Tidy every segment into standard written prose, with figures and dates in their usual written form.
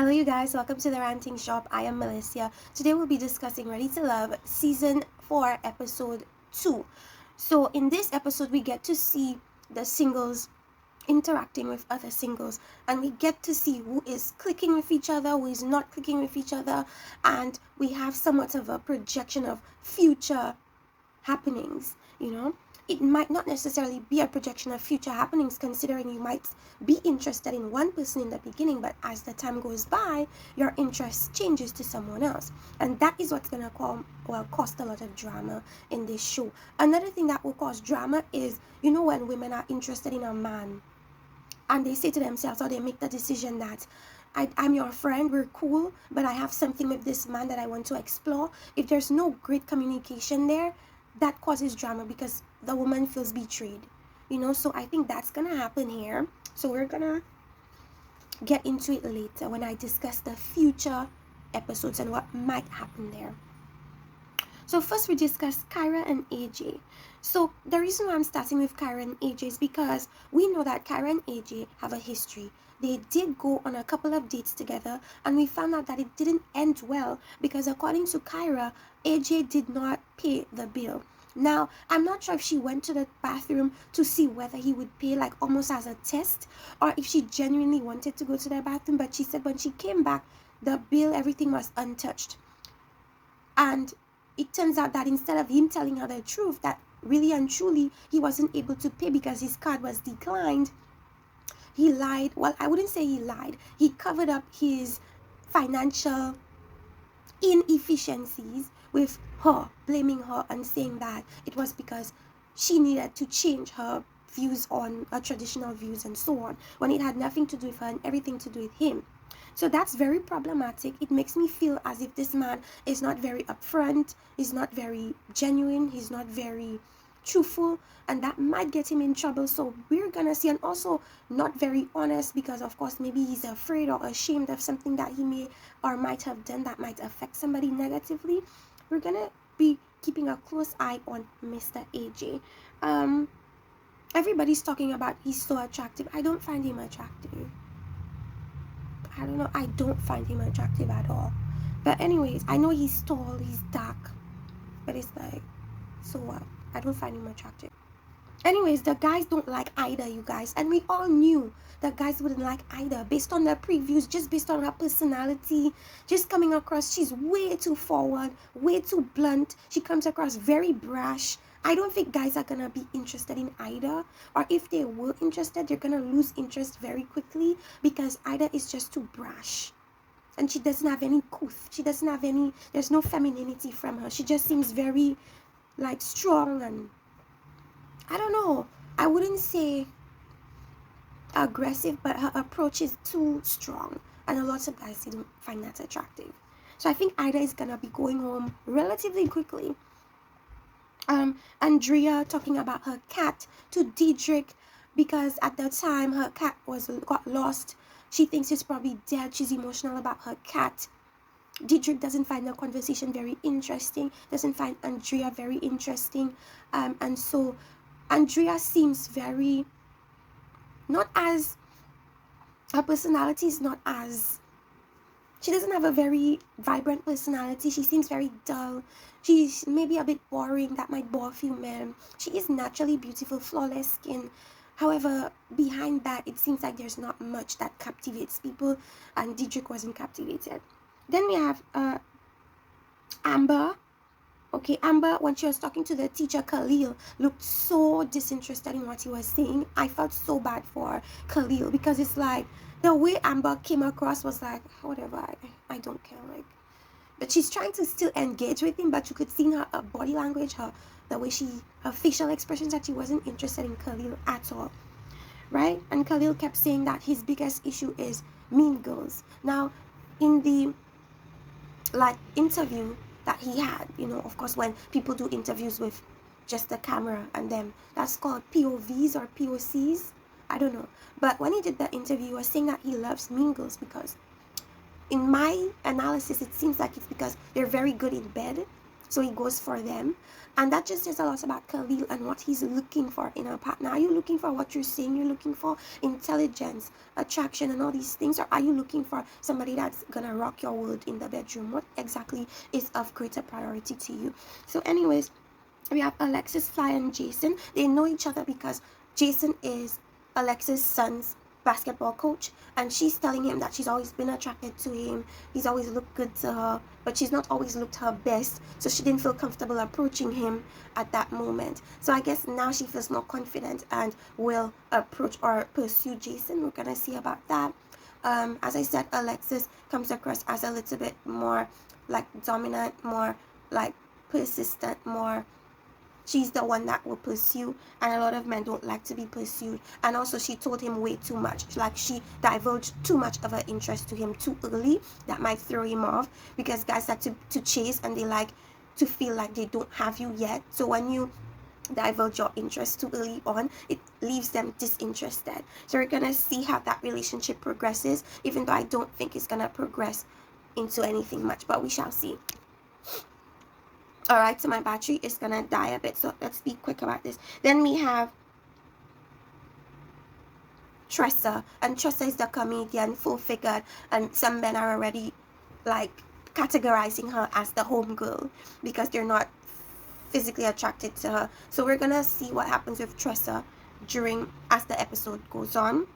Hello, you guys. Welcome to the Ranting Shop. I am Melissa. Today we'll be discussing Ready to Love season 4, episode 2. So, in this episode, we get to see the singles interacting with other singles, and we get to see who is clicking with each other, who is not clicking with each other, and we have somewhat of a projection of future happenings. It might not necessarily be a projection of future happenings, considering you might be interested in one person in the beginning, but as the time goes by, your interest changes to someone else, and that is what's gonna cause a lot of drama in this show. Another thing that will cause drama is, when women are interested in a man and they say to themselves, or they make the decision that I'm your friend, we're cool, but I have something with this man that I want to explore. If there's no great communication there, that causes drama because the woman feels betrayed. So I think that's gonna happen here. So we're gonna get into it later when I discuss the future episodes and what might happen there. So first we discuss Kiara and AJ. So the reason why I'm starting with Kiara and AJ is because we know that Kiara and AJ have a history. They did go on a couple of dates together, and we found out that it didn't end well because according to Kiara, AJ did not pay the bill. Now, I'm not sure if she went to the bathroom to see whether he would pay, like almost as a test, or if she genuinely wanted to go to the bathroom, but she said when she came back, the bill, everything was untouched. And it turns out that instead of him telling her the truth, that really and truly he wasn't able to pay because his card was declined, he lied. Well, I wouldn't say he lied. He covered up his financial inefficiencies with her, blaming her and saying that it was because she needed to change her views on her traditional views and so on, when it had nothing to do with her and everything to do with him. So that's very problematic. It makes me feel as if this man is not very upfront, he's not very genuine, he's not very truthful, and that might get him in trouble. So we're gonna see, and also not very honest, because of course maybe he's afraid or ashamed of something that he may or might have done that might affect somebody negatively. We're gonna be keeping a close eye on Mr. AJ. Everybody's talking about he's so attractive. I don't find him attractive. I don't know, I don't find him attractive at all. But anyways, I know he's tall, he's dark, but it's like, so what? I don't find him attractive. Anyways, the guys don't like Ida, you guys, and we all knew the guys wouldn't like Ida based on the previews, just based on her personality, just coming across, she's way too forward, way too blunt, she comes across very brash. I don't think guys are gonna be interested in Ida, or if they were interested, they're gonna lose interest very quickly because Ida is just too brash. And she doesn't have any couth. She doesn't have any, there's no femininity from her. She just seems very, like, strong, and I don't know. I wouldn't say aggressive, but her approach is too strong. And a lot of guys didn't find that attractive. So I think Ida is gonna be going home relatively quickly. Andrea talking about her cat to Dietrich because at that time her cat got lost. She thinks it's probably dead. She's emotional about her cat. Dietrich doesn't find the conversation very interesting, doesn't find Andrea very interesting, and so Andrea seems very, not as, her personality is not as, she doesn't have a very vibrant personality. She seems very dull. She's maybe a bit boring. That might bore a few men. She is naturally beautiful, flawless skin. However, behind that, it seems like there's not much that captivates people, and Dietrich wasn't captivated. Then we have Amber. Okay, Amber, when she was talking to the teacher, Khalil, looked so disinterested in what he was saying. I felt so bad for Khalil because it's like, the way Amber came across was like, whatever, I don't care, like. But she's trying to still engage with him, but you could see in her body language, the way her facial expressions, that she wasn't interested in Khalil at all, right? And Khalil kept saying that his biggest issue is mean girls. Now, in the interview that he had, of course, when people do interviews with just the camera and them, that's called POVs or POCs, I don't know. But when he did that interview, he was saying that he loves mean girls because, in my analysis, it seems like it's because they're very good in bed So he goes for them. And that just says a lot about Khalil and what he's looking for in a partner. Are you looking for what you're saying? You're looking for intelligence, attraction, and all these things? Or are you looking for somebody that's going to rock your world in the bedroom? What exactly is of greater priority to you? So anyways, we have Alexis, Fly, and Jason. They know each other because Jason is Alexis' son's basketball coach, and she's telling him that she's always been attracted to him. He's always looked good to her, but she's not always looked her best, so she didn't feel comfortable approaching him at that moment. So I guess now she feels more confident and will approach or pursue Jason. We're gonna see about that. As I said, Alexis comes across as a little bit more like dominant, more like persistent, more she's the one that will pursue, and a lot of men don't like to be pursued. And also she told him way too much, like she divulged too much of her interest to him too early. That might throw him off, because guys like to chase, and they like to feel like they don't have you yet. So when you divulge your interest too early on, it leaves them disinterested. So we're gonna see how that relationship progresses, even though I don't think it's gonna progress into anything much, but we shall see. Alright, so my battery is gonna die a bit, so let's be quick about this. Then we have Tressa, and Tressa is the comedian, full-figured, and some men are already like categorizing her as the home girl because they're not physically attracted to her. So we're gonna see what happens with Tressa as the episode goes on.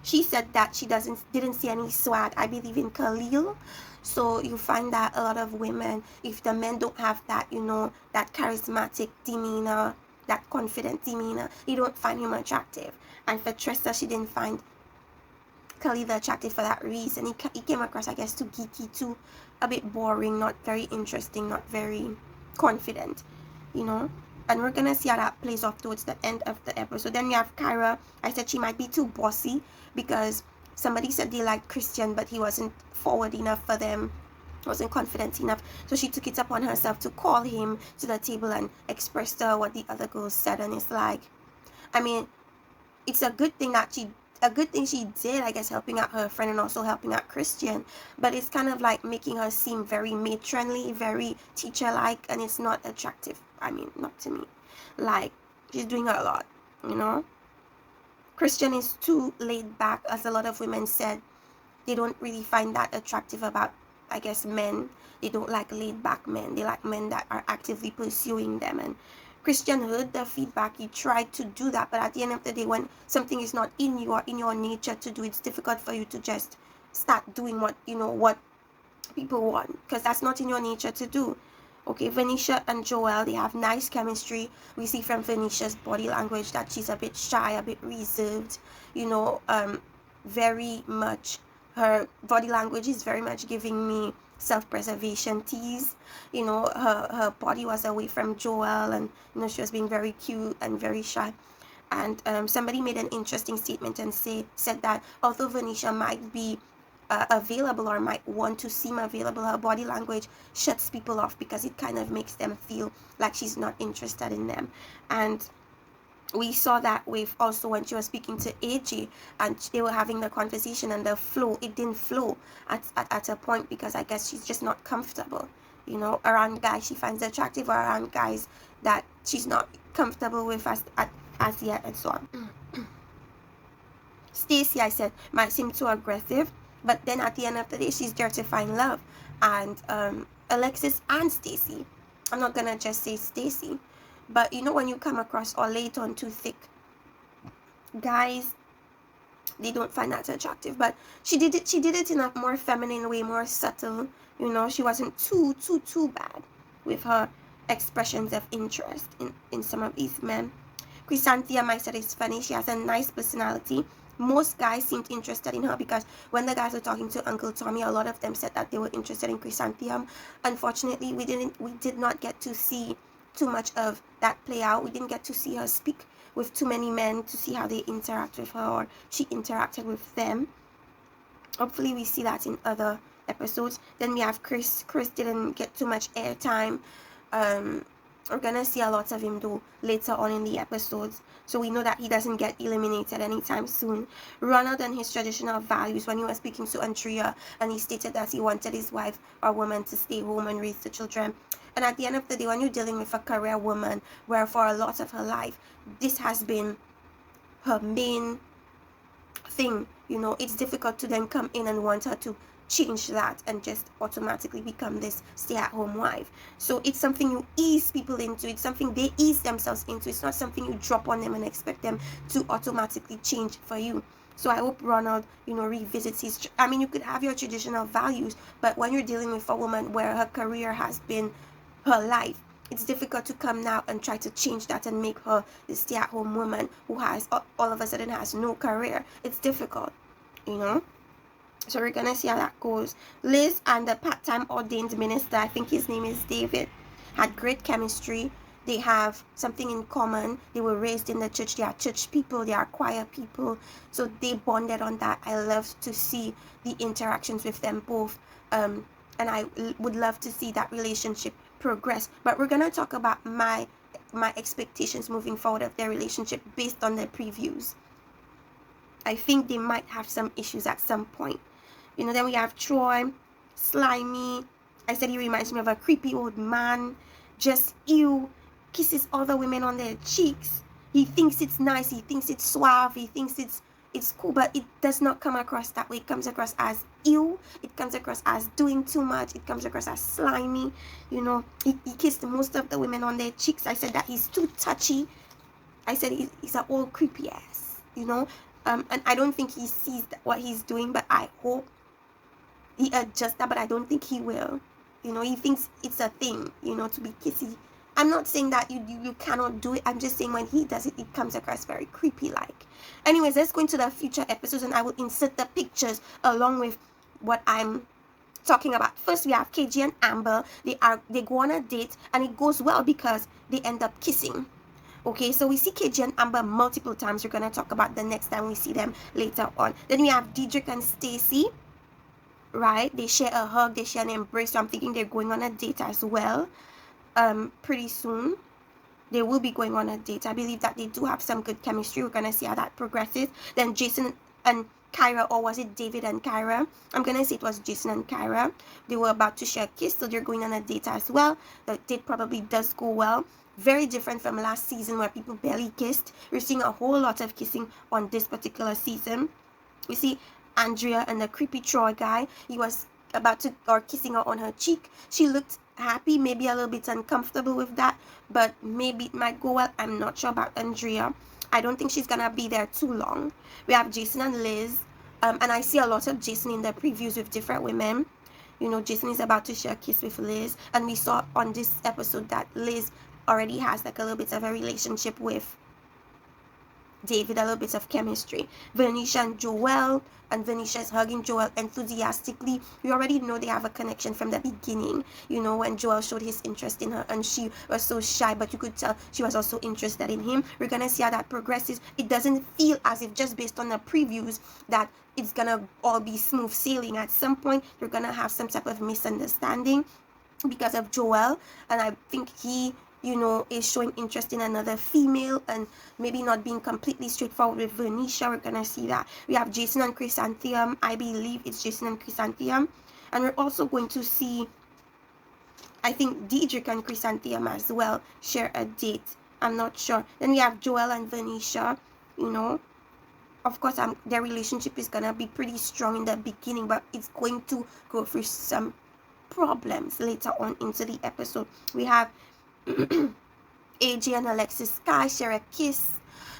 She said that she didn't see any swag, I believe, in Khalil. So you find that a lot of women, if the men don't have that, that charismatic demeanor, that confident demeanor, you don't find him attractive. And for Tressa, she didn't find Khalil attractive for that reason. He came across, I guess, too geeky, too a bit boring, not very interesting, not very confident, And we're gonna see how that plays off towards the end of the episode. Then we have Kiara. I said she might be too bossy because somebody said they liked Christian, but he wasn't forward enough for them, wasn't confident enough. So she took it upon herself to call him to the table and express to her what the other girls said. And it's like, I mean, it's a good thing she did, I guess, helping out her friend and also helping out Christian. But it's kind of like making her seem very matronly, very teacher-like, and it's not attractive. I mean, not to me. Like, she's doing a lot, Christian is too laid back, as a lot of women said. They don't really find that attractive about, I guess, men. They don't like laid back men. They like men that are actively pursuing them. And Christian heard the feedback. He tried to do that, but at the end of the day, when something is not in you or in your nature to do, it's difficult for you to just start doing what people want, because that's not in your nature to do. Okay, Venetia and Joel, they have nice chemistry. We see from Venetia's body language that she's a bit shy, a bit reserved, very much, her body language is very much giving me self-preservation tease. Her body was away from Joel, and she was being very cute and very shy. And somebody made an interesting statement and said that although Venetia might be available or might want to seem available, her body language shuts people off because it kind of makes them feel like she's not interested in them. And we saw that with also when she was speaking to AJ and they were having the conversation, and it didn't flow at a point because I guess she's just not comfortable, around guys she finds attractive, or around guys that she's not comfortable with as yet, and so on. Stacy, I said, might seem too aggressive, but then at the end of the day, she's there to find love. And Alexis and Stacy, I'm not gonna just say Stacy, but when you come across or lay it on too thick, guys, they don't find that attractive. But she did it in a more feminine way, more subtle. She wasn't too bad with her expressions of interest in some of these men. Chrysanthia, I said, is funny. She has a nice personality. Most guys seemed interested in her because when the guys were talking to Uncle Tommy, a lot of them said that they were interested in Chrysanthemum. Unfortunately, we did not get to see too much of that play out. We didn't get to see her speak with too many men to see how they interact with her, or she interacted with them. Hopefully we see that in other episodes. Then we have Chris. Chris didn't get too much airtime. We're gonna see a lot of him though later on in the episodes, so we know that he doesn't get eliminated anytime soon. Ronald and his traditional values, when he was speaking to Andrea and he stated that he wanted his wife or woman to stay home and raise the children. And at the end of the day, when you're dealing with a career woman where for a lot of her life this has been her main thing, it's difficult to then come in and want her to change that and just automatically become this stay-at-home wife. So it's something you ease people into. It's something they ease themselves into. It's not something you drop on them and expect them to automatically change for you. So I hope Ronald, revisits his... I mean, you could have your traditional values, but when you're dealing with a woman where her career has been her life, it's difficult to come now and try to change that and make her the stay-at-home woman who has all of a sudden has no career. It's difficult, So we're gonna see how that goes. Liz and the part-time ordained minister, I think his name is David, had great chemistry. They have something in common. They were raised in the church. They are church people. They are choir people. So they bonded on that. I love to see the interactions with them both. And I would love to see that relationship progress. But we're gonna talk about my expectations moving forward of their relationship based on their previews. I think they might have some issues at some point. Then we have Troy, slimy. I said he reminds me of a creepy old man. Just ew. Kisses other women on their cheeks. He thinks it's nice. He thinks it's suave. He thinks it's cool, but it does not come across that way. It comes across as ew. It comes across as doing too much. It comes across as slimy. He kissed most of the women on their cheeks. I said that he's too touchy. I said he's an old creepy ass, and I don't think he sees what he's doing, but I hope he adjusts that, but I don't think he will. He thinks it's a thing, to be kissy. I'm not saying that you cannot do it. I'm just saying when he does it, it comes across very creepy-like. Anyways, let's go into the future episodes, and I will insert the pictures along with what I'm talking about. First, we have KG and Amber. They go on a date, and it goes well because they end up kissing. Okay, so we see KG and Amber multiple times. We're going to talk about the next time we see them later on. Then we have Dietrich and Stacy. Right, they share a hug, they share an embrace, so I'm thinking they're going on a date as well. Pretty soon they will be going on a date. I believe that they do have some good chemistry. We're gonna see how that progresses. Then Jason and Kiara, or was it David and Kiara? I'm gonna say it was Jason and Kiara. They were about to share a kiss, so they're going on a date as well. The date probably does go well. Very different from last season where people barely kissed. We're seeing a whole lot of kissing on this particular season. We see Andrea and the creepy Troy guy. He was about to, or kissing her on her cheek. She looked happy, maybe a little bit uncomfortable with that, but maybe it might go well. I'm not sure about Andrea. I don't think she's gonna be there too long. We have Jason and Liz, and I see a lot of Jason in the previews with different women. Jason is about to share a kiss with Liz, and we saw on this episode that Liz already has like a little bit of a relationship with David, a little bit of chemistry. Venetia and Joel, and Venetia is hugging Joel enthusiastically. We already know they have a connection from the beginning, when Joel showed his interest in her and she was so shy, but you could tell she was also interested in him. We're gonna see how that progresses. It doesn't feel as if, just based on the previews, that it's gonna all be smooth sailing. At some point you're gonna have some type of misunderstanding because of Joel, and I think he is showing interest in another female and maybe not being completely straightforward with Venetia. We're gonna see that. We have Jason and Chrysanthemum. I believe it's Jason and Chrysanthemum. And we're also going to see, I think, Dietrich and Chrysanthemum as well share a date. I'm not sure. Then we have Joel and Venetia. Of course, their relationship is gonna be pretty strong in the beginning, but it's going to go through some problems later on into the episode. We have AJ and Alexis Sky share a kiss.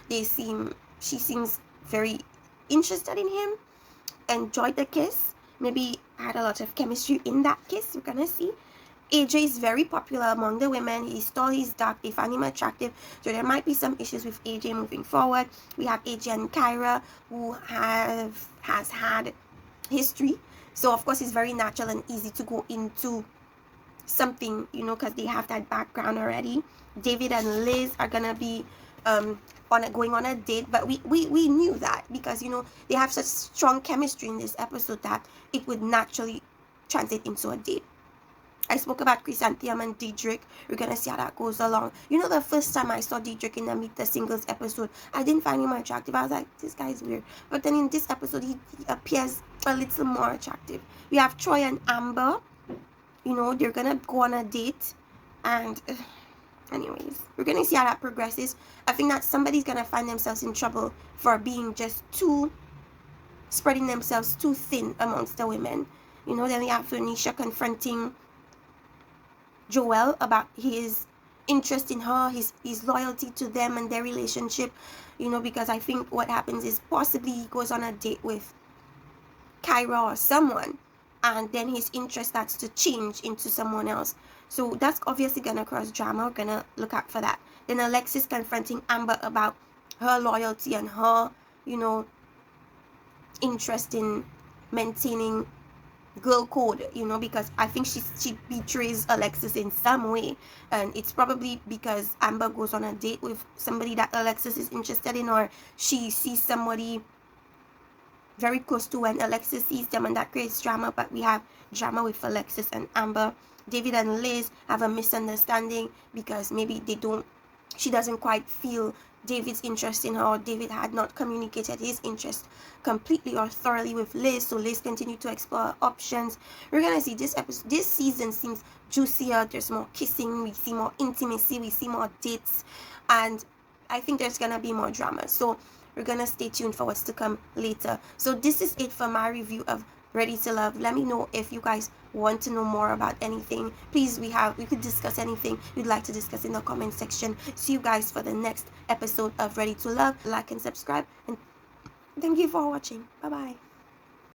She seems very interested in him, enjoyed the kiss, maybe had a lot of chemistry in that kiss. We're gonna see. AJ is very popular among the women. He's tall, he's dark, they find him attractive, so there might be some issues with AJ moving forward. We have AJ and Kiara, who has had history, so of course it's very natural and easy to go into something, because they have that background already. David and Liz are gonna be going on a date, but we knew that because they have such strong chemistry in this episode that it would naturally translate into a date. I spoke about Chrysanthemum and Dietrich. We're gonna see how that goes along. You know, the first time I saw Dietrich in the Meet the Singles episode, I didn't find him attractive. I was like, this guy's weird. But then in this episode, he appears a little more attractive. We have Troy and Amber. You know, they're gonna go on a date. And anyways, we're gonna see how that progresses. I think that somebody's gonna find themselves in trouble for being just spreading themselves too thin amongst the women. You know, then we have Vernisha confronting Joel about his interest in her, his loyalty to them and their relationship. You know, because I think what happens is possibly he goes on a date with Kyra or someone, and then his interest starts to change into someone else. So that's obviously gonna cause drama. We're gonna look out for that. Then Alexis confronting Amber about her loyalty and her, you know, interest in maintaining girl code, you know, because I think she betrays Alexis in some way, and it's probably because Amber goes on a date with somebody that Alexis is interested in, or she sees somebody very close to when Alexis sees them, and that creates drama. But we have drama with Alexis and Amber. David and Liz have a misunderstanding because maybe she doesn't quite feel David's interest in her, or David had not communicated his interest completely or thoroughly with Liz, so Liz continued to explore options. We're gonna see this season seems juicier. There's more kissing, we see more intimacy, we see more dates, and I think there's gonna be more drama. So we're gonna stay tuned for what's to come later. So this is it for my review of Ready to Love. Let me know if you guys want to know more about anything. Please, we could discuss anything you'd like to discuss in the comment section. See you guys for the next episode of Ready to Love. Like and subscribe, and thank you for watching. Bye bye.